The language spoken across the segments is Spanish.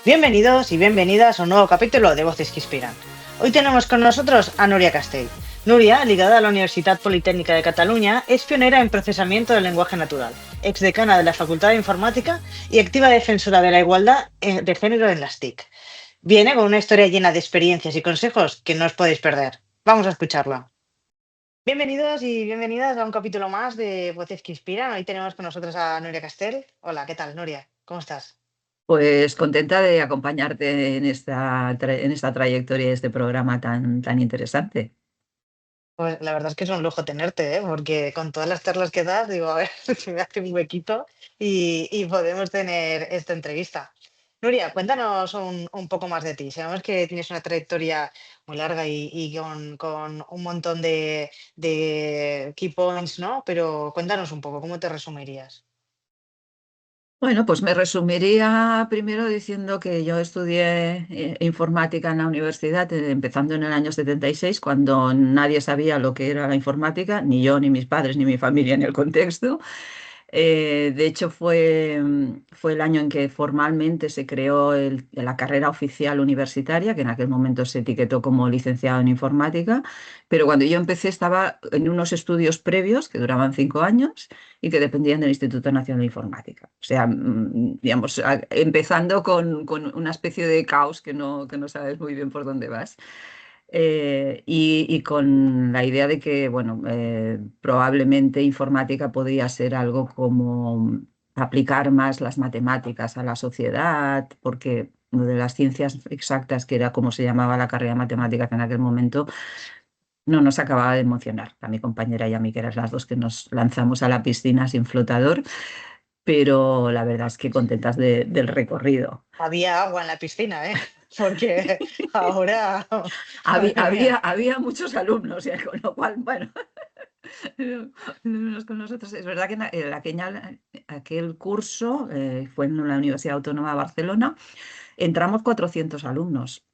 Bienvenidos y bienvenidas a un nuevo capítulo de Voces que Inspiran. Hoy tenemos con nosotros a Núria Castell. Núria, ligada a la Universitat Politécnica de Cataluña, es pionera en procesamiento del lenguaje natural, exdecana de la Facultad de Informática y activa defensora de la igualdad de género en las TIC. Viene con una historia llena de experiencias y consejos que no os podéis perder. Vamos a escucharla. Bienvenidos y bienvenidas a un capítulo más de Voces que Inspiran. Hoy tenemos con nosotros a Núria Castell. Hola, ¿qué tal, Núria? ¿Cómo estás? Pues contenta de acompañarte en esta trayectoria de este programa tan interesante. Pues la verdad es que es un lujo tenerte, ¿eh? Porque con todas las charlas que das, digo, a ver si me hace un huequito y podemos tener esta entrevista. Nuria, cuéntanos un poco más de ti. Sabemos que tienes una trayectoria muy larga y con un montón de key points, ¿no? Pero cuéntanos un poco, ¿cómo te resumirías? Bueno, pues me resumiría primero diciendo que yo estudié informática en la universidad, empezando en el año 76, cuando nadie sabía lo que era la informática, ni yo, ni mis padres, ni mi familia, ni el contexto. De hecho, fue el año en que formalmente se creó la carrera oficial universitaria, que en aquel momento se etiquetó como licenciado en informática, pero cuando yo empecé estaba en unos estudios previos que duraban 5 años y que dependían del Instituto Nacional de Informática. O sea, digamos, empezando con una especie de caos que no sabes muy bien por dónde vas. Y con la idea de que, bueno, probablemente informática podría ser algo como aplicar más las matemáticas a la sociedad, porque lo de las ciencias exactas, que era como se llamaba la carrera de matemáticas en aquel momento, no nos acababa de emocionar. A mi compañera y a mí, que eran las dos que nos lanzamos a la piscina sin flotador, pero la verdad es que contentas del recorrido. Había agua en la piscina, ¿eh? Porque ahora, Había, madre había, mía. había muchos alumnos, con lo cual, bueno, unos con nosotros. Es verdad que aquel curso fue en la Universidad Autónoma de Barcelona. Entramos 400 alumnos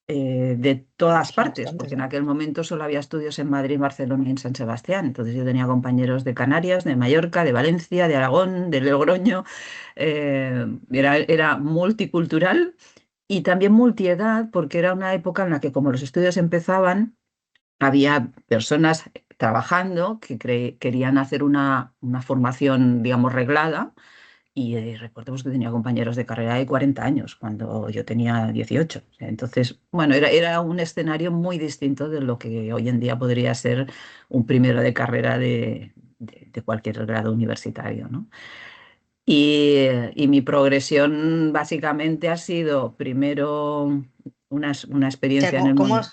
de todas Son partes, bastantes, porque en ¿eh? aquel momento solo había estudios en Madrid, Barcelona y en San Sebastián. Entonces yo tenía compañeros de Canarias, de Mallorca, de Valencia, de Aragón, de Logroño. Era multicultural y también multiedad, porque era una época en la que, como los estudios empezaban, había personas trabajando que querían hacer una formación, digamos, reglada. Y recordemos que tenía compañeros de carrera de 40 años cuando yo tenía 18. O sea, entonces, bueno, era un escenario muy distinto de lo que hoy en día podría ser un primero de carrera de cualquier grado universitario, ¿no? Y mi progresión básicamente ha sido primero una O sea, experiencia en ¿cómo, el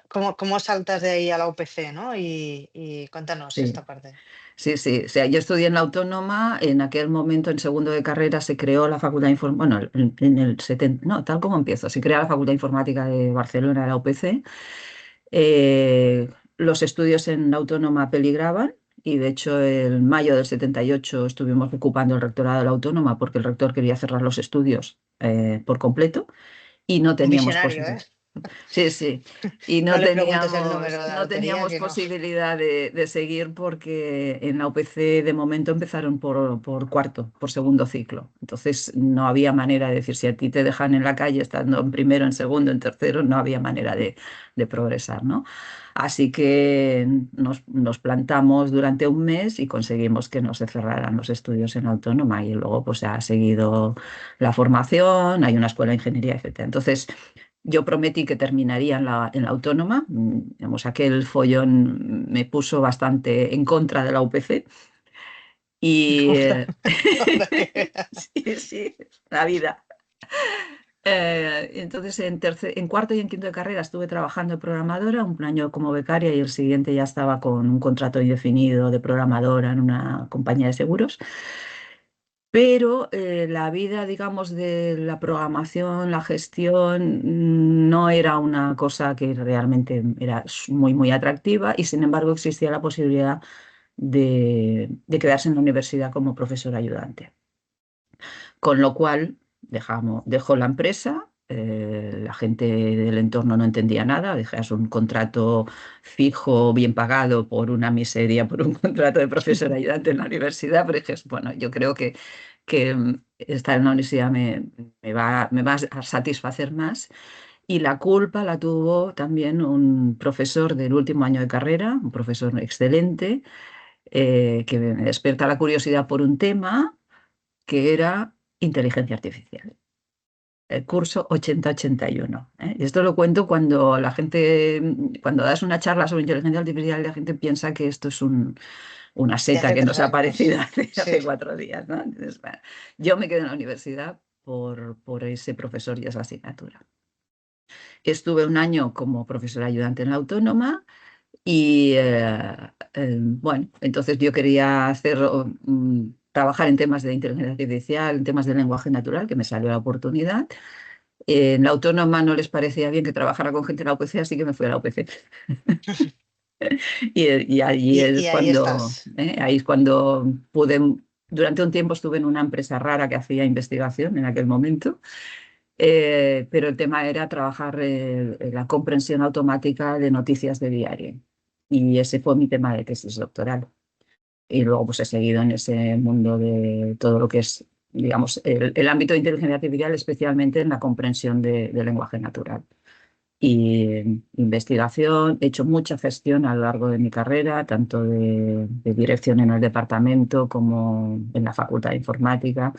mundo. cómo saltas de ahí a la UPC, ¿no? Y cuéntanos Sí. esta parte. Sí, sí. O sea, yo estudié en la Autónoma. En aquel momento, en segundo de carrera, se creó la Facultad de Informática. Bueno, en el 70, no, tal como empiezo, se crea la Facultad de Informática de Barcelona, la UPC. Los estudios en la Autónoma peligraban y, de hecho, en mayo del 78 estuvimos ocupando el rectorado de la Autónoma porque el rector quería cerrar los estudios por completo y no Un teníamos visionario, ¿eh? posibilidad. Sí, sí. Y No no le preguntes el número teníamos, de la no lotería, teníamos que no. posibilidad de seguir porque en la UPC de momento empezaron por cuarto, por segundo ciclo. Entonces no había manera de decir, si a ti te dejan en la calle estando en primero, en segundo, en tercero, no había manera de progresar, ¿no? Así que nos plantamos durante un mes y conseguimos que no se cerraran los estudios en Autónoma y luego pues ha seguido la formación, hay una escuela de ingeniería, etcétera. Entonces, yo prometí que terminaría en la Autónoma. Digamos, aquel follón me puso bastante en contra de la UPC. Y Anda, anda que veas. sí, sí, la vida. Entonces, en cuarto y en quinto de carrera estuve trabajando de programadora, un año como becaria y el siguiente ya estaba con un contrato indefinido de programadora en una compañía de seguros. Pero la vida, digamos, de la programación, la gestión, no era una cosa que realmente era muy, muy atractiva y, sin embargo, existía la posibilidad de quedarse en la universidad como profesor ayudante. Con lo cual, dejo la empresa la gente del entorno no entendía nada, dejas un contrato fijo, bien pagado por una miseria, por un contrato de profesor ayudante en la universidad, pero dices, bueno, yo creo que estar en la universidad me va a satisfacer más. Y la culpa la tuvo también un profesor del último año de carrera, un profesor excelente, que me despierta la curiosidad por un tema que era inteligencia artificial. El curso 8081. ¿Eh? Y esto lo cuento cuando la gente, cuando das una charla sobre inteligencia artificial, la gente piensa que esto es una De seta hace que tres nos ha aparecido años. hace, Sí. hace 4 días, ¿no? Entonces, bueno, yo me quedé en la universidad por ese profesor y esa asignatura. Estuve un año como profesora ayudante en la Autónoma y, bueno, entonces yo quería trabajar en temas de inteligencia artificial, en temas de lenguaje natural, que me salió la oportunidad. En la Autónoma no les parecía bien que trabajara con gente de la UPC, así que me fui a la UPC. Y allí Y, es y ahí cuando, estás. ahí es cuando pude, durante un tiempo estuve en una empresa rara que hacía investigación en aquel momento, pero el tema era trabajar en la comprensión automática de noticias de diario. Y ese fue mi tema de tesis doctoral. Y luego pues he seguido en ese mundo de todo lo que es, digamos, el ámbito de inteligencia artificial, especialmente en la comprensión del lenguaje natural. Y investigación, he hecho mucha gestión a lo largo de mi carrera, tanto de dirección en el departamento como en la Facultad de Informática.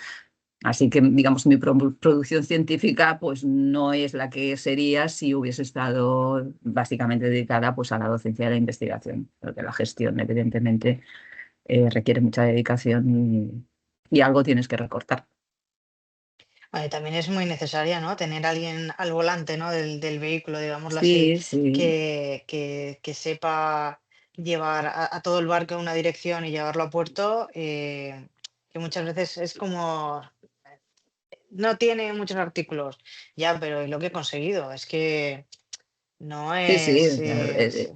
Así que, digamos, mi producción científica pues no es la que sería si hubiese estado básicamente dedicada pues a la docencia y a la investigación, porque la gestión, evidentemente, requiere mucha dedicación y algo tienes que recortar. También es muy necesaria, ¿no? Tener a alguien al volante, ¿no? Del vehículo, digámoslo así, Sí, sí, que sepa llevar a todo el barco en una dirección y llevarlo a puerto, que muchas veces es como, no tiene muchos artículos, ya, pero es lo que he conseguido, es que no sí, sí. es,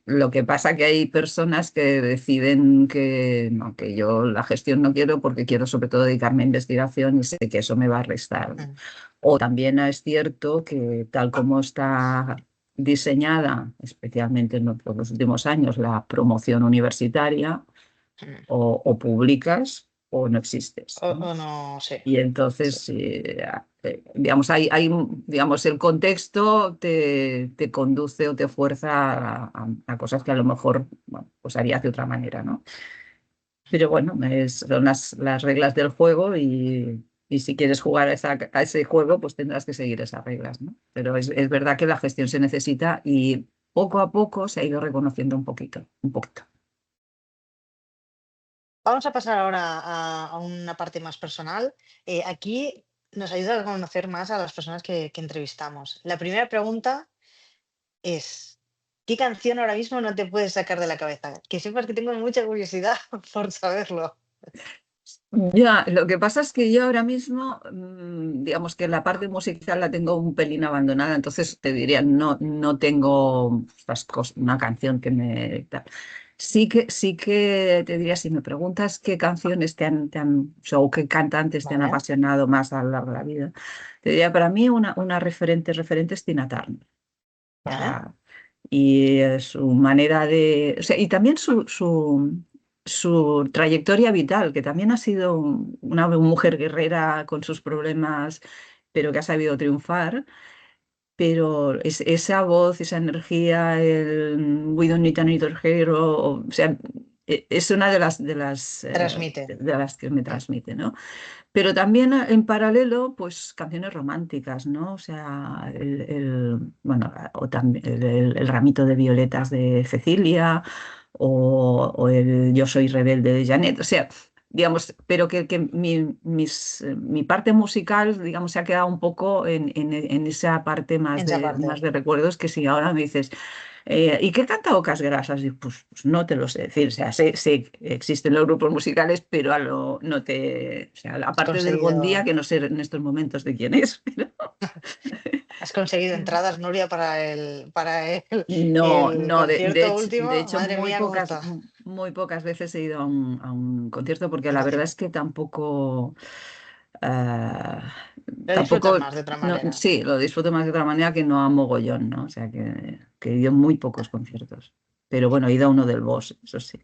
Lo que pasa que hay personas que deciden que no, que yo la gestión no quiero porque quiero sobre todo dedicarme a investigación y sé que eso me va a restar. mm, O también es cierto que tal como está diseñada, especialmente en los últimos años, la promoción universitaria, mm, o publicas o no existes, ¿no? o no sé, Y sí. entonces, digamos, digamos, el contexto te conduce o te fuerza a cosas que a lo mejor, bueno, pues harías de otra manera, ¿no? Pero bueno, son las reglas del juego y si quieres jugar a ese juego, pues tendrás que seguir esas reglas, ¿no? Pero es verdad que la gestión se necesita y poco a poco se ha ido reconociendo un poquito, un poquito. Vamos a pasar ahora a una parte más personal. Aquí nos ayuda a conocer más a las personas que entrevistamos. La primera pregunta es, ¿qué canción ahora mismo no te puedes sacar de la cabeza? Que sepas que tengo mucha curiosidad por saberlo. Ya, lo que pasa es que yo ahora mismo, digamos que la parte musical la tengo un pelín abandonada, entonces te diría, no tengo una canción que me... Sí que te diría, si me preguntas qué canciones o sea, o qué cantantes te han Vale, apasionado más a lo largo de la vida, te diría, para mí una referente es Tina Turner. O vale. sea, y su manera de, o sea, y también su trayectoria vital, que también ha sido una mujer guerrera con sus problemas, pero que ha sabido triunfar. Pero esa voz, esa energía, el We don't need another hero, o sea, es una Transmite. de las que me Mm, transmite, ¿no? Pero también en paralelo, pues canciones románticas, ¿no? O sea, bueno, o también el ramito de violetas de Cecilia o el Yo soy rebelde de Janet. O sea, digamos, pero que mi parte musical, digamos, se ha quedado un poco en esa parte en esa más parte. de recuerdos que si ahora me dices, ¿y qué canta Ocas Grasas? Digo, pues no te lo sé decir. O sea, sé que existen los grupos musicales, pero no te. O sea, Has aparte del Bon Día, conseguido, que no sé en estos momentos de quién es. has conseguido entradas, Nuria, No, el no, concierto último. de hecho Madre mía, ¿cómo está? muy pocas veces he ido a un concierto porque la verdad Fantástico. es que tampoco, ah, Lo disfrutas tampoco, más de otra no, manera. sí, lo disfruto más de otra manera que no a mogollón, ¿no? O sea, que he ido a muy pocos conciertos. Pero bueno, he ido a uno del Boss, eso sí.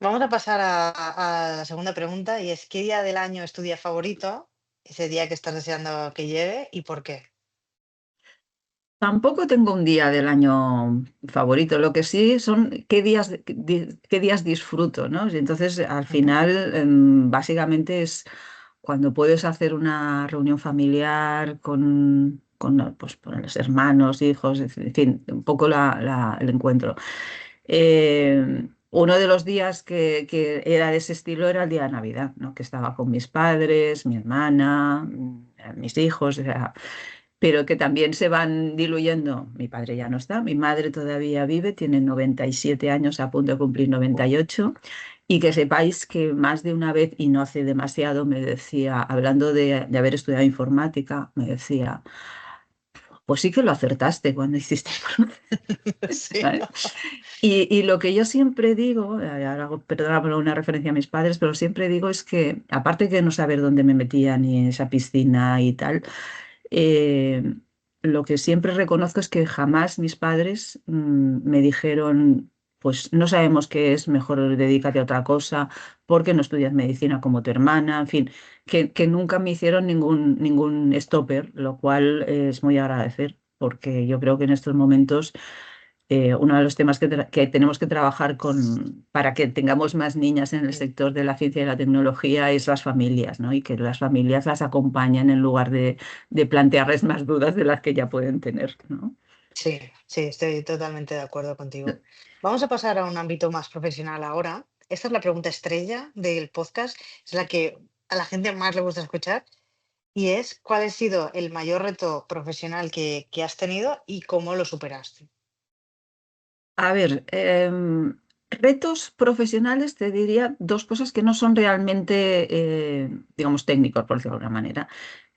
Vamos a pasar a la segunda pregunta y es, ¿qué día del año es tu día favorito? Ese día que estás deseando que llegue y por qué. Tampoco tengo un día del año favorito, lo que sí son qué días disfruto, ¿no? Y entonces, al Ujú. final, básicamente es cuando puedes hacer una reunión familiar pues, con los hermanos, hijos, en fin, un poco el encuentro. Uno de los días que era de ese estilo era el día de Navidad, ¿no? Que estaba con mis padres, mi hermana, mis hijos, o sea, pero que también se van diluyendo. Mi padre ya no está, mi madre todavía vive, tiene 97 años, a punto de cumplir Buah. 98, y que sepáis que más de una vez, y no hace demasiado, me decía, hablando de haber estudiado informática, me decía, pues sí que lo acertaste cuando hiciste informática. Sí, ¿Vale? Y lo que yo siempre digo, ahora perdona por una referencia a mis padres, pero siempre digo es que, aparte de no saber dónde me metía ni en esa piscina y tal, eh, lo que siempre reconozco es que jamás mis padres me dijeron, pues no sabemos qué es, mejor dedícate a otra cosa, porque no estudias medicina como tu hermana, en fin, que nunca me hicieron ningún stopper, lo cual es muy agradecer, porque yo creo que en estos momentos uno de los temas que tenemos que trabajar para que tengamos más niñas en el sí, sector de la ciencia y la tecnología es las familias, ¿no? Y que las familias las acompañen en lugar de plantearles más dudas de las que ya pueden tener, ¿no? sí, sí, estoy totalmente de acuerdo contigo. Vamos a pasar a un ámbito más profesional ahora. Esta es la pregunta estrella del podcast, es la que a la gente más le gusta escuchar y es, ¿cuál ha sido el mayor reto profesional que has tenido y cómo lo superaste? A ver, retos profesionales te diría dos cosas que no son realmente, digamos, técnicos, por decirlo de alguna manera.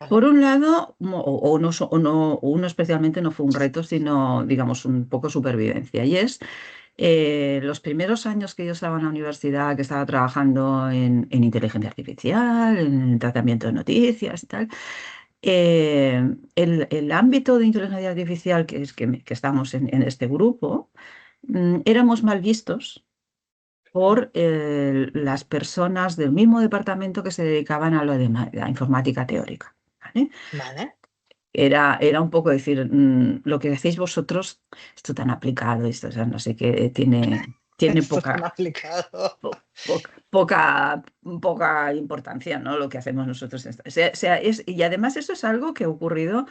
Por ¿Vale? un lado, o no, o uno especialmente no fue un reto, sino, digamos, un poco supervivencia. Y es los primeros años que yo estaba en la universidad, que estaba trabajando en inteligencia artificial, en tratamiento de noticias y tal, el ámbito de inteligencia artificial que estamos en este grupo, éramos mal vistos por las personas del mismo departamento que se dedicaban a lo de la informática teórica. ¿Vale? ¿Vale? Era un poco decir, lo que hacéis vosotros, esto tan aplicado, esto, o sea, no sé qué, tiene Esto tan aplicado. poca importancia, ¿no? Lo que hacemos nosotros. Y además eso es algo que ha ocurrido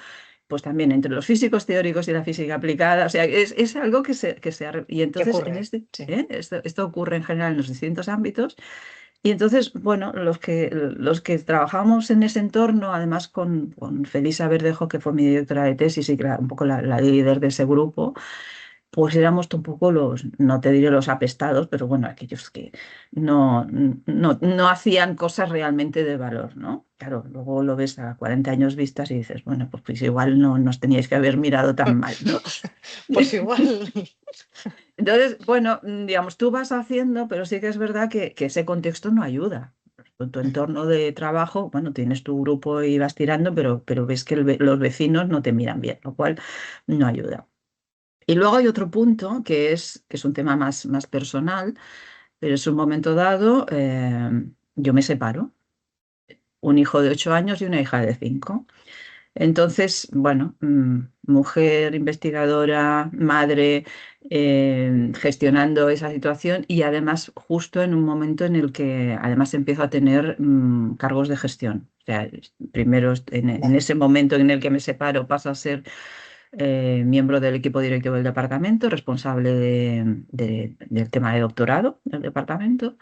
pues también entre los físicos teóricos y la física aplicada. O sea, es algo y ¿Qué entonces ocurre? Sí. esto ocurre en general en los distintos ámbitos. Y entonces, bueno, los que trabajamos en ese entorno, además con Felisa Verdejo, que fue mi directora de tesis y un poco la líder de ese grupo, pues éramos un poco no te diré los apestados, pero bueno, aquellos que no hacían cosas realmente de valor, ¿no? Claro, luego lo ves a 40 años vistas y dices, bueno, pues igual no nos teníais que haber mirado tan mal, ¿no? Pues igual. Entonces, bueno, digamos, tú vas haciendo, pero sí que es verdad que ese contexto no ayuda. Tu entorno de trabajo, bueno, tienes tu grupo y vas tirando, pero ves que los vecinos no te miran bien, lo cual no ayuda. Y luego hay otro punto que es un tema más personal, pero es un momento dado, yo me separo, un hijo de 8 años y una hija de 5. Entonces, bueno, mujer, investigadora, madre, gestionando esa situación y además justo en un momento en el que además empiezo a tener cargos de gestión. O sea, primero en Vale. ese momento en el que me separo paso a ser miembro del equipo directivo del departamento, responsable del tema de doctorado del departamento.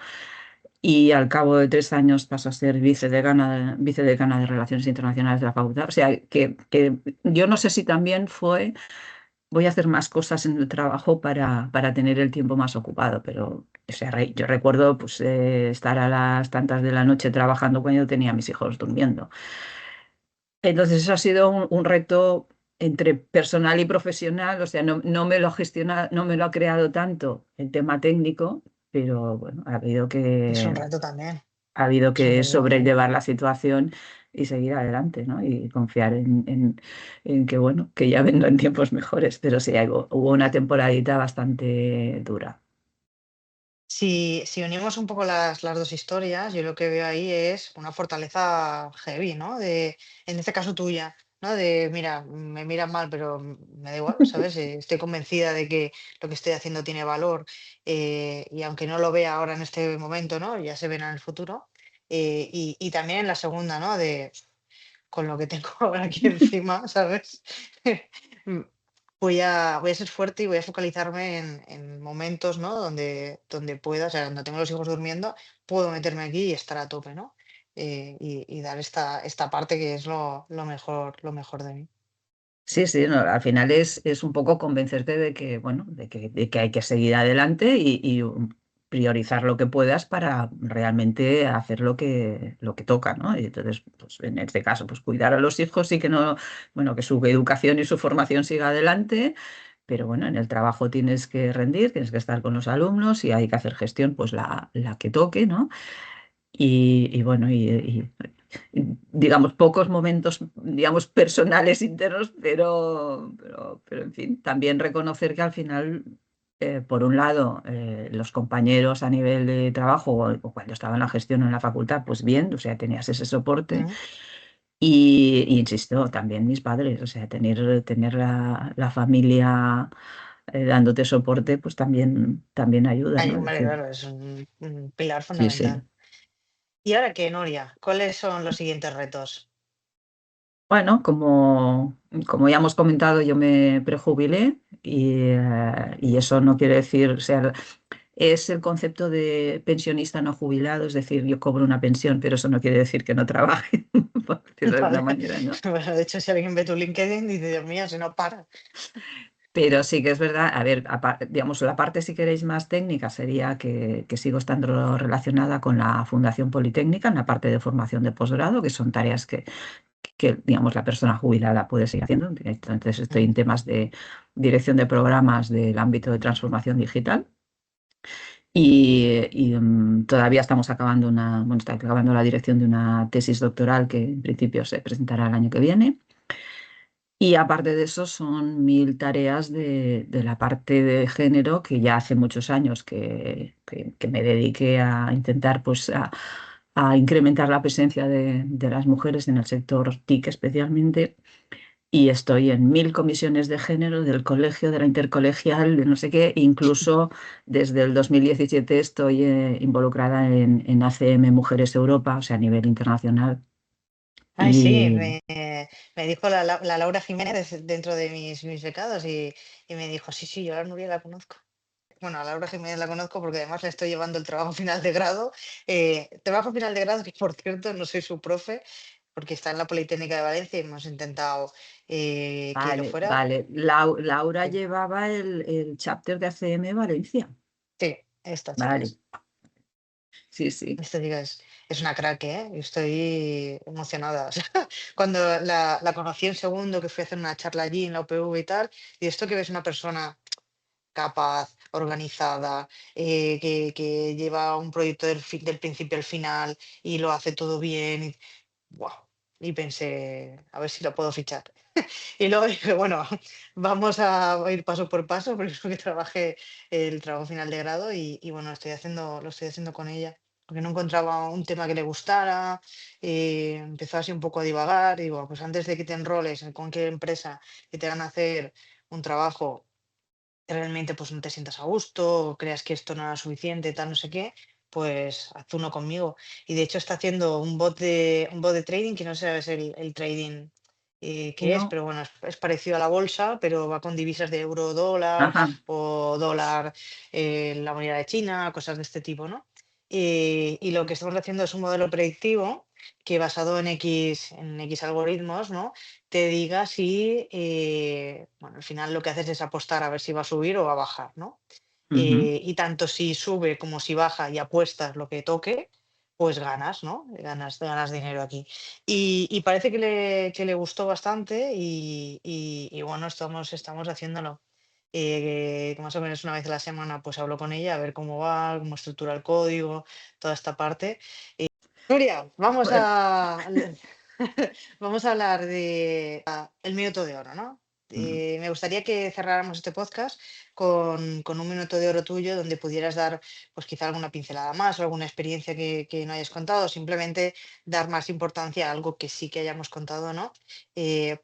Y al cabo de 3 años paso a ser vicedecana de Relaciones Internacionales de la facultad. O sea, que yo no sé si también voy a hacer más cosas en el trabajo para tener el tiempo más ocupado, pero o sea, yo recuerdo pues, estar a las tantas de la noche trabajando cuando yo tenía a mis hijos durmiendo. Entonces, eso ha sido un reto entre personal y profesional, o sea, no me lo ha creado tanto el tema técnico, pero bueno, Es un reto también. ha habido Es un que reto también. sobrellevar la situación y seguir adelante, ¿no? Y confiar en que, bueno, que ya vendrán tiempos mejores. Pero sí, hubo una temporadita bastante dura. Si unimos un poco las dos historias, yo lo que veo ahí es una fortaleza heavy, ¿no? En este caso tuya, ¿no? De, mira, me miran mal, pero me da igual, ¿sabes? Estoy convencida de que lo que estoy haciendo tiene valor, y aunque no lo vea ahora en este momento, ¿no? Ya se verá en el futuro. Y también la segunda, ¿no? De con lo que tengo ahora aquí encima, ¿sabes? Mm, voy a ser fuerte y voy a focalizarme en momentos, ¿no? Donde pueda, o sea, cuando tengo los hijos durmiendo, puedo meterme aquí y estar a tope, ¿no? Y dar esta parte que es lo mejor de mí. Sí, sí, no, al final es un poco convencerte de que, bueno, de que hay que seguir adelante y priorizar lo que puedas para realmente hacer lo que toca, ¿no? Y entonces, pues en este caso, pues cuidar a los hijos y que no, bueno, que su educación y su formación siga adelante, pero bueno, en el trabajo tienes que rendir, tienes que estar con los alumnos y hay que hacer gestión, pues la que toque, ¿no? Y bueno, digamos, pocos momentos, digamos, personales internos, pero en fin, también reconocer que al final, por un lado, los compañeros a nivel de trabajo o cuando estaba en la gestión en la facultad, pues bien, o sea, tenías ese soporte. Mm. Y insisto, también mis padres, o sea, tener la familia dándote soporte, pues también ayuda, Ay, ¿no? Es hombre, decir, claro, es un pilar sí, sí. fundamental. ¿Y ahora qué, Noria? ¿Cuáles son los siguientes retos? Bueno, como ya hemos comentado, yo me prejubilé y eso no quiere decir, o sea, es el concepto de pensionista no jubilado, es decir, yo cobro una pensión, pero eso no quiere decir que no trabaje, por decirlo de alguna Vale. manera, ¿no? Bueno, de hecho, si alguien ve tu LinkedIn, dice, Dios mío, si no para. Pero sí que es verdad, a ver, digamos, la parte, si queréis, más técnica sería que sigo estando relacionada con la Fundación Politécnica en la parte de formación de posgrado, que son tareas que, digamos, la persona jubilada puede seguir haciendo. Entonces, estoy Mm. en temas de dirección de programas del ámbito de transformación digital y todavía estamos acabando bueno, está acabando la dirección de una tesis doctoral que en principio se presentará el año que viene. Y aparte de eso, son 1000 tareas de la parte de género que ya hace muchos años que me dediqué a intentar pues, a incrementar la presencia de las mujeres en el sector TIC especialmente. Y estoy en 1000 comisiones de género del colegio, de la intercolegial, de no sé qué. Incluso desde el 2017 estoy involucrada en ACM Mujeres Europa, o sea, a nivel internacional. Ay, sí, Y me dijo la Laura Jiménez dentro de mis becados y me dijo, sí, sí, yo a la Nuria la conozco. Bueno, a Laura Jiménez la conozco porque además le estoy llevando el trabajo final de grado. Trabajo final de grado que, por cierto, no soy su profe porque está en la Politécnica de Valencia y hemos intentado que lo vale, fuera. vale. Laura Sí, llevaba el chapter de ACM Valencia. sí, esta chica Vale, es. sí, sí. Esta chica es una crack, ¿eh? Yo estoy emocionada. O sea, cuando la conocí en segundo, que fui a hacer una charla allí en la UPV y tal, y esto que ves una persona capaz, organizada, que lleva un proyecto del principio al final y lo hace todo bien. ¡Guau! Y pensé, a ver si lo puedo fichar. Y luego dije, bueno, vamos a ir paso por paso, porque es lo que trabajé el trabajo final de grado y bueno, lo estoy haciendo con ella, porque no encontraba un tema que le gustara, empezó así un poco a divagar, y digo, pues antes de que te enroles en cualquier empresa que te hagan hacer un trabajo realmente pues no te sientas a gusto o creas que esto no era suficiente, tal, no sé qué, pues haz uno conmigo. Y de hecho está haciendo un bot de trading, que no sé si es el trading qué es, No, pero bueno, es parecido a la bolsa, pero va con divisas de euro dólar ajá, o dólar la moneda de China, cosas de este tipo, ¿no? Y lo que estamos haciendo es un modelo predictivo que basado en X algoritmos, ¿no? Te diga si, bueno, al final lo que haces es apostar a ver si va a subir o va a bajar, ¿no? ujú. Y tanto si sube como si baja y apuestas lo que toque, pues ganas, ¿no? Ganas dinero aquí. Y parece que le gustó bastante y bueno, estamos haciéndolo. Que más o menos una vez a la semana pues hablo con ella a ver cómo va, cómo estructura el código, toda esta parte. Nuria, vamos Bueno, Vamos a hablar de el minuto de oro, ¿no? Mm. Me gustaría que cerráramos este podcast con un minuto de oro tuyo donde pudieras dar, pues quizá alguna pincelada más o alguna experiencia que no hayas contado, o simplemente dar más importancia a algo que sí que hayamos contado, ¿no?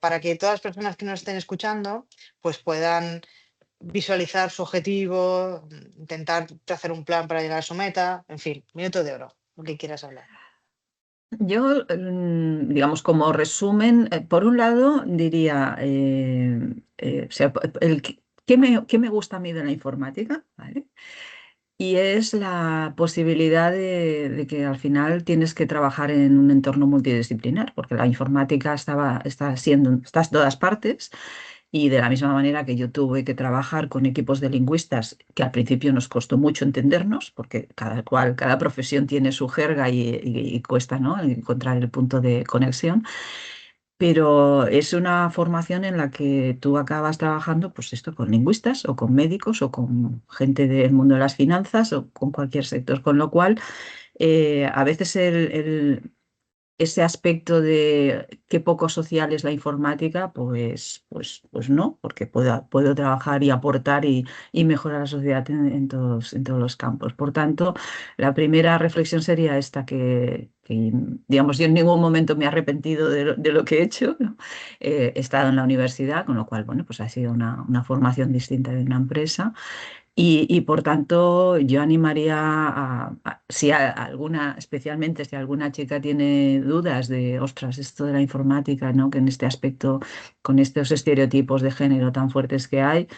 Para que todas las personas que nos estén escuchando, pues puedan visualizar su objetivo, intentar hacer un plan para llegar a su meta, en fin, minuto de oro, lo que quieras hablar. Yo, digamos, como resumen, por un lado diría, o sea, ¿qué me gusta a mí de la informática? ¿Vale? Y es la posibilidad de que al final tienes que trabajar en un entorno multidisciplinar, porque la informática está en todas partes y de la misma manera que yo tuve que trabajar con equipos de lingüistas, que al principio nos costó mucho entendernos, porque cada profesión tiene su jerga y cuesta, ¿no?, encontrar el punto de conexión. Pero es una formación en la que tú acabas trabajando, pues esto, con lingüistas o con médicos o con gente del mundo de las finanzas o con cualquier sector, con lo cual a veces ese aspecto de qué poco social es la informática, pues no, porque puedo trabajar y aportar y mejorar la sociedad en todos los campos. Por tanto, la primera reflexión sería esta, digamos, yo en ningún momento me he arrepentido de lo que he hecho, ¿no? He estado en la universidad, con lo cual, bueno, pues ha sido una formación distinta de una empresa. Y por tanto, yo animaría si alguna, especialmente si alguna chica tiene dudas de, ostras, esto de la informática, ¿no?, que en este aspecto, con estos estereotipos de género tan fuertes que hay,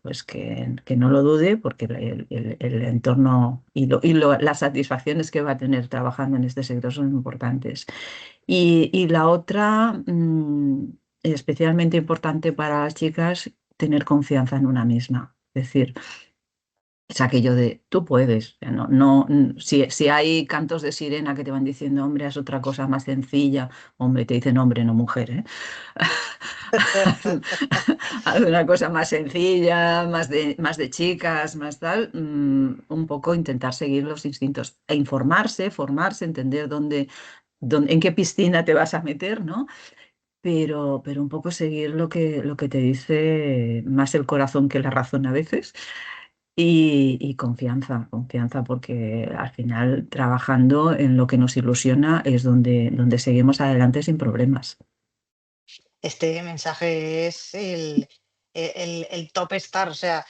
pues que no lo dude, porque el entorno las satisfacciones que va a tener trabajando en este sector son importantes. Y la otra, especialmente importante para las chicas, tener confianza en una misma. Es decir, es aquello de tú puedes. O sea, si hay cantos de sirena que te van diciendo, hombre, haz otra cosa más sencilla, hombre, te dicen hombre, no mujer, ¿eh? Haz una cosa más sencilla, más de chicas, más tal, un poco intentar seguir los instintos e informarse, formarse, entender en qué piscina te vas a meter, ¿no? Pero un poco seguir lo que te dice más el corazón que la razón a veces. Y confianza, porque al final trabajando en lo que nos ilusiona es donde seguimos adelante sin problemas. Este mensaje es el top star, o sea,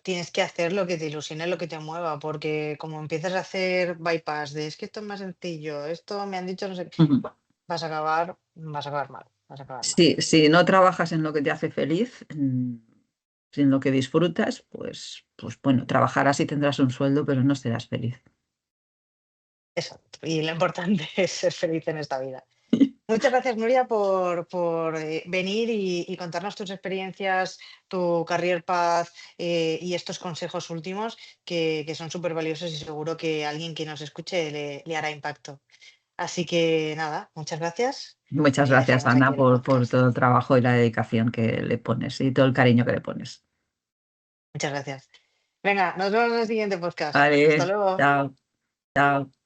tienes que hacer lo que te ilusione, lo que te mueva, porque como empiezas a hacer bypass de es que esto es más sencillo, esto me han dicho no sé, qué", Ujú. vas a acabar mal, vas a acabar mal. Si no trabajas en lo que te hace feliz, en lo que disfrutas, pues bueno, trabajarás y tendrás un sueldo, pero no serás feliz. Exacto. Y lo importante es ser feliz en esta vida. Muchas gracias, Nuria, por venir y contarnos tus experiencias, tu career path y estos consejos últimos que son súper valiosos y seguro que alguien que nos escuche le hará impacto. Así que nada, muchas gracias Muchas y gracias, dejamos aquí Ana, el por podcast. todo el trabajo y la dedicación que le pones y todo el cariño que le pones. Muchas gracias. Venga, nos vemos en el siguiente podcast. Hasta Vale, luego. chao, chao.